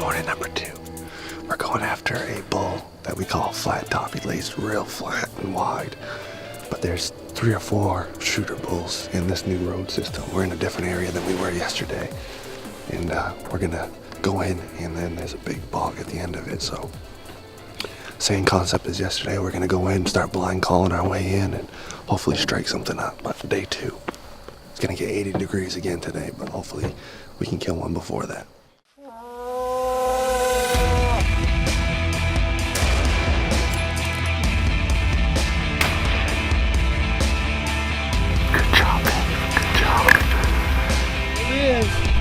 morning number 2. We're going after a bull that we call flat top. He lays real flat and wide. But there's 3 or 4 shooter bulls in this new road system. We're in a different area than we were yesterday. And we're gonna go in, and then there's a big bog at the end of it. So same concept as yesterday. We're gonna go in, start blind calling our way in, and hopefully strike something up. But day 2, it's gonna get 80 degrees again today, but hopefully we can kill one before that.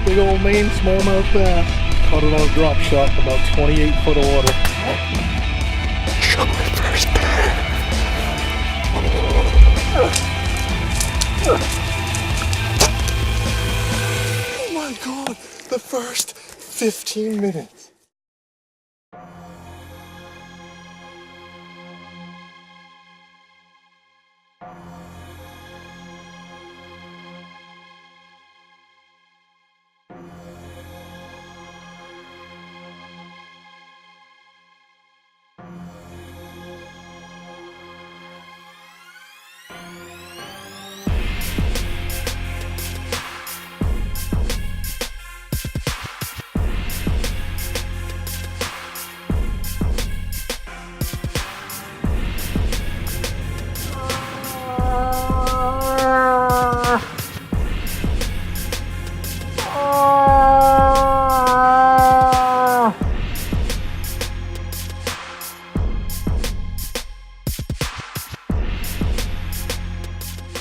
Big old Maine smallmouth bass. Caught it on a drop shot, about 28 foot of water. Chuck my first pair. Oh my God, the first 15 minutes.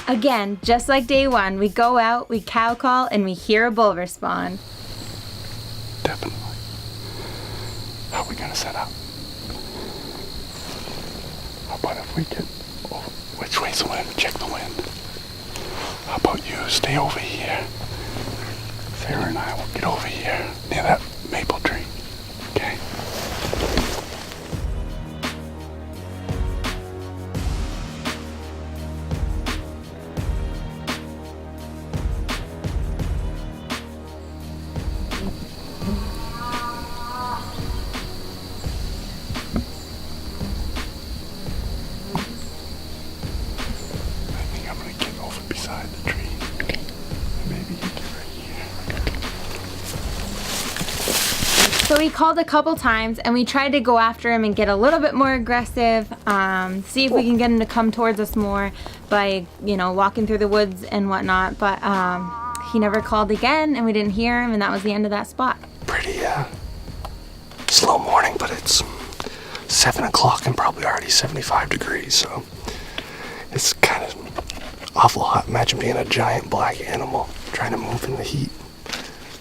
Again, just like day 1, we go out, we cow call, and we hear a bull respond. Definitely. How are we gonna set up? How about if we get over? Which way's the wind? Check the wind. How about you stay over here? Sarah and I will get over here near that maple tree. Okay? Beside the tree. Okay. Maybe you get right here. So we called a couple times and we tried to go after him and get a little bit more aggressive, see if we can get him to come towards us more by, walking through the woods and whatnot. But he never called again and we didn't hear him, and that was the end of that spot. Pretty slow morning, but it's 7 o'clock and probably already 75 degrees, so it's kind of awful hot. Imagine being a giant black animal trying to move in the heat.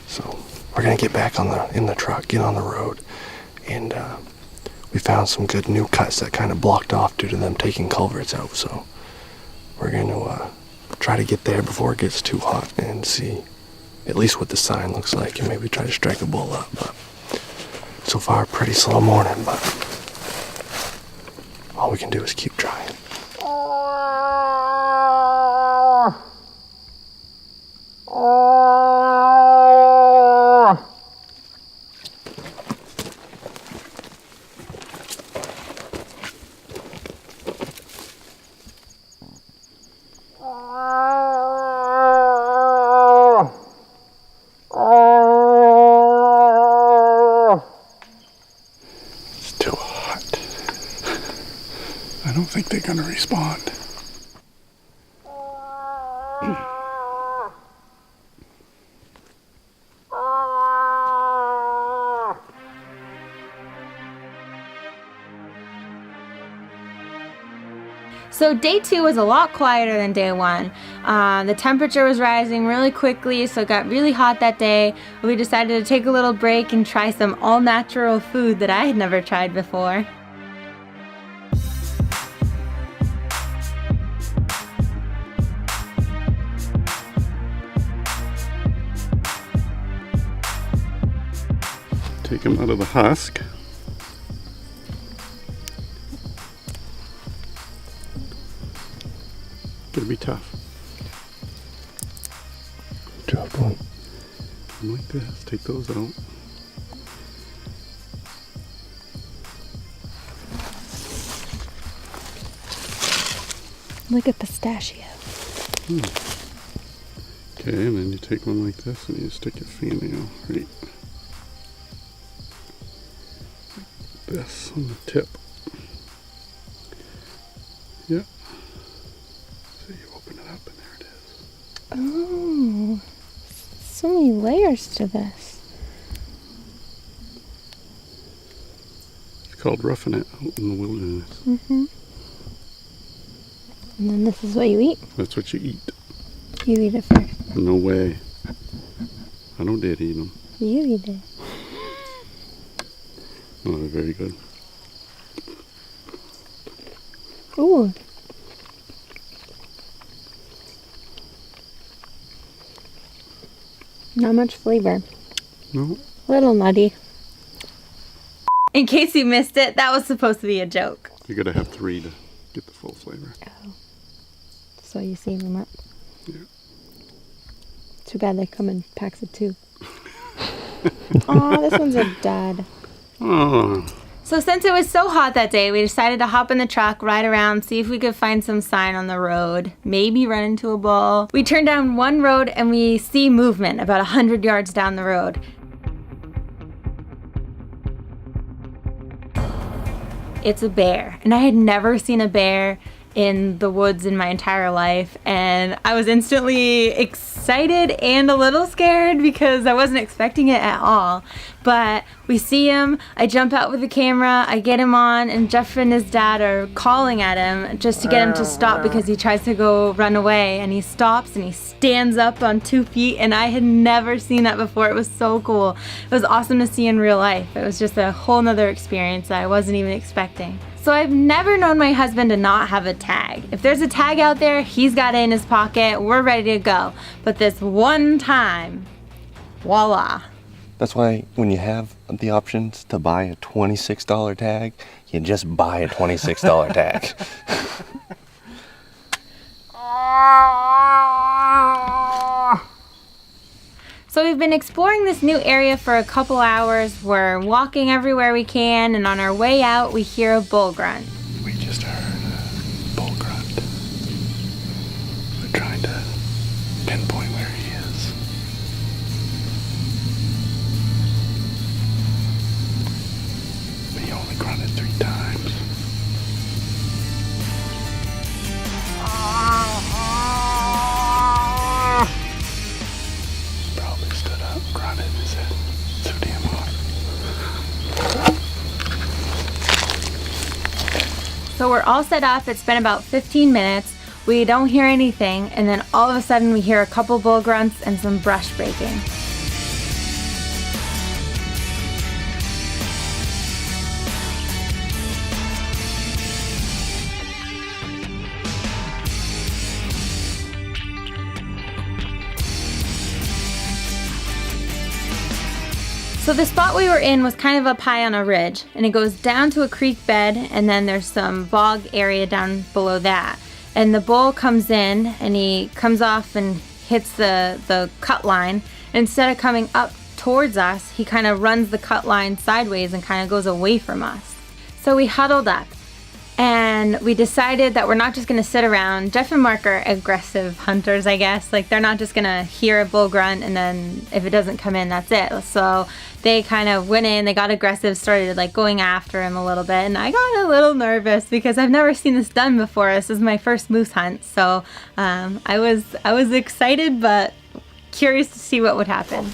So we're gonna get back in the truck, get on the road, and we found some good new cuts that kind of blocked off due to them taking culverts out. So we're gonna try to get there before it gets too hot and see at least what the sign looks like, and maybe try to strike a bull up. But so far, pretty slow morning, but all we can do is keep trying. It's too hot. I don't think they're gonna respond. So day 2 was a lot quieter than day 1. The temperature was rising really quickly, so it got really hot that day. We decided to take a little break and try some all-natural food that I had never tried before. Take them out of the husk. Gonna be tough. Drop one. Like this. Take those out. Like a pistachio. Okay, and then you take one like this and you stick your fingernail right like this on the tip. Yeah. So you open it up and there it is. Oh, so many layers to this. It's called roughing it out in the wilderness. Mm-hmm. And then this is what you eat? That's what you eat. You eat it first. No way. I don't dare to eat them. You eat it. Oh, they're very good. Ooh. Not much flavor. No? Little nutty. In case you missed it, that was supposed to be a joke. You gotta have 3 to get the full flavor. Oh. So you save them up. Yeah. Too bad they come in packs of 2. Aw, this one's a dud. Oh. So since it was so hot that day, we decided to hop in the truck, ride around, see if we could find some sign on the road. Maybe run into a bull. We turn down one road and we see movement about 100 yards down the road. It's a bear. And I had never seen a bear in the woods in my entire life, and I was instantly excited and a little scared because I wasn't expecting it at all. But we see him, I jump out with the camera, I get him on, and Jeff and his dad are calling at him just to get him to stop because he tries to go run away, and he stops and he stands up on 2 feet, and I had never seen that before. It was so cool. It was awesome to see in real life. It was just a whole nother experience that I wasn't even expecting. So I've never known my husband to not have a tag. If there's a tag out there, he's got it in his pocket, we're ready to go. But this one time, voila. That's why when you have the options to buy a $26 tag, you just buy a $26 tag. So we've been exploring this new area for a couple hours. We're walking everywhere we can, and on our way out, we hear a bull grunt. We just heard a bull grunt. We're trying to pinpoint where he is. But he only grunted 3 times. Probably stood up, grunted, and said, "It's too damn hot." So we're all set up. It's been about 15 minutes. We don't hear anything, and then all of a sudden we hear a couple bull grunts and some brush breaking. So the spot we were in was kind of up high on a ridge, and it goes down to a creek bed, and then there's some bog area down below that. And the bull comes in, and he comes off and hits the cut line. And instead of coming up towards us, he kind of runs the cut line sideways and kind of goes away from us. So we huddled up, and we decided that we're not just going to sit around. Jeff and Mark are aggressive hunters, I guess. Like, they're not just going to hear a bull grunt and then if it doesn't come in, that's it. So they kind of went in, they got aggressive, started like going after him a little bit. And I got a little nervous because I've never seen this done before. This is my first moose hunt. So I was excited, but curious to see what would happen.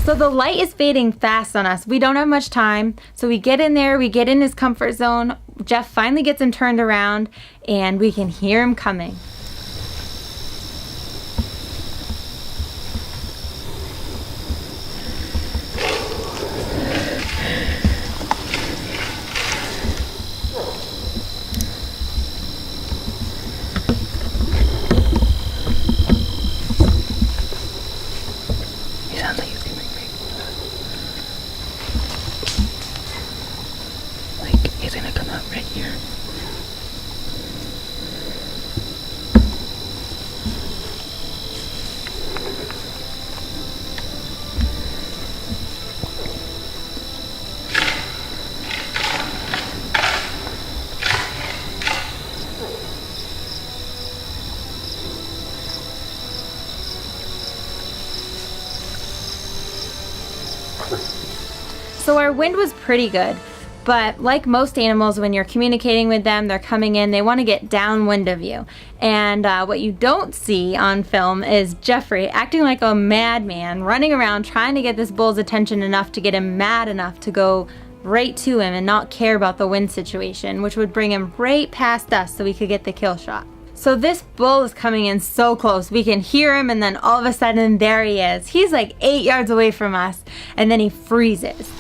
So the light is fading fast on us. We don't have much time. So we get in there, we get in his comfort zone. Jeff finally gets him turned around and we can hear him coming. He sounds like he's coming right. Like he's gonna come out right here. So our wind was pretty good, but like most animals, when you're communicating with them, they're coming in, they want to get downwind of you. And what you don't see on film is Jeffrey acting like a madman, running around trying to get this bull's attention enough to get him mad enough to go right to him and not care about the wind situation, which would bring him right past us so we could get the kill shot. So this bull is coming in so close. We can hear him, and then all of a sudden, there he is. He's like 8 yards away from us, and then he freezes.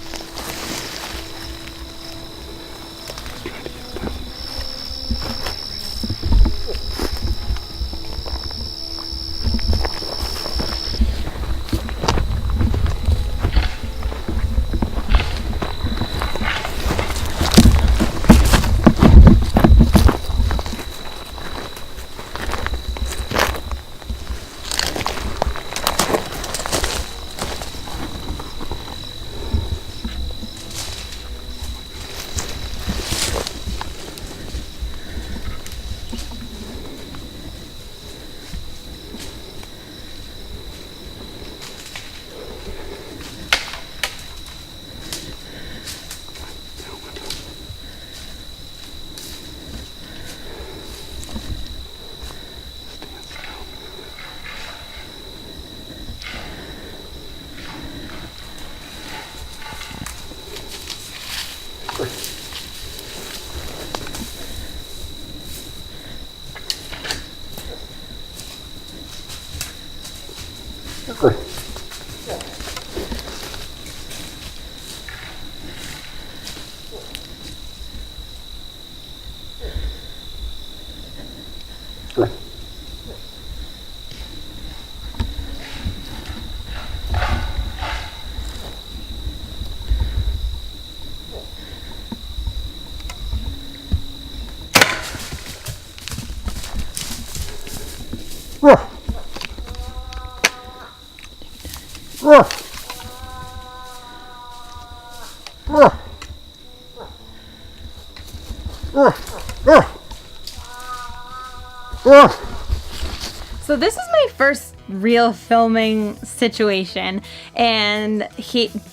So this is my first real filming situation, and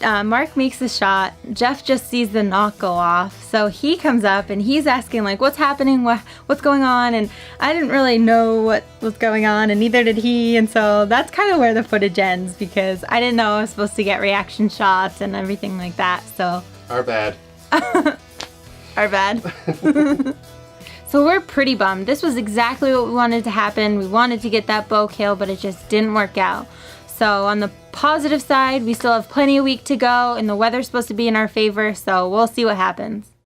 Mark makes the shot. Jeff just sees the knock go off, so he comes up and he's asking like, what's happening, what's going on? And I didn't really know what was going on, and neither did he, and so that's kind of where the footage ends, because I didn't know I was supposed to get reaction shots and everything like that. So Our bad. our bad. So we're pretty bummed. This was exactly what we wanted to happen. We wanted to get that bow kill, but it just didn't work out. So on the positive side, we still have plenty of week to go, and the weather's supposed to be in our favor, so we'll see what happens.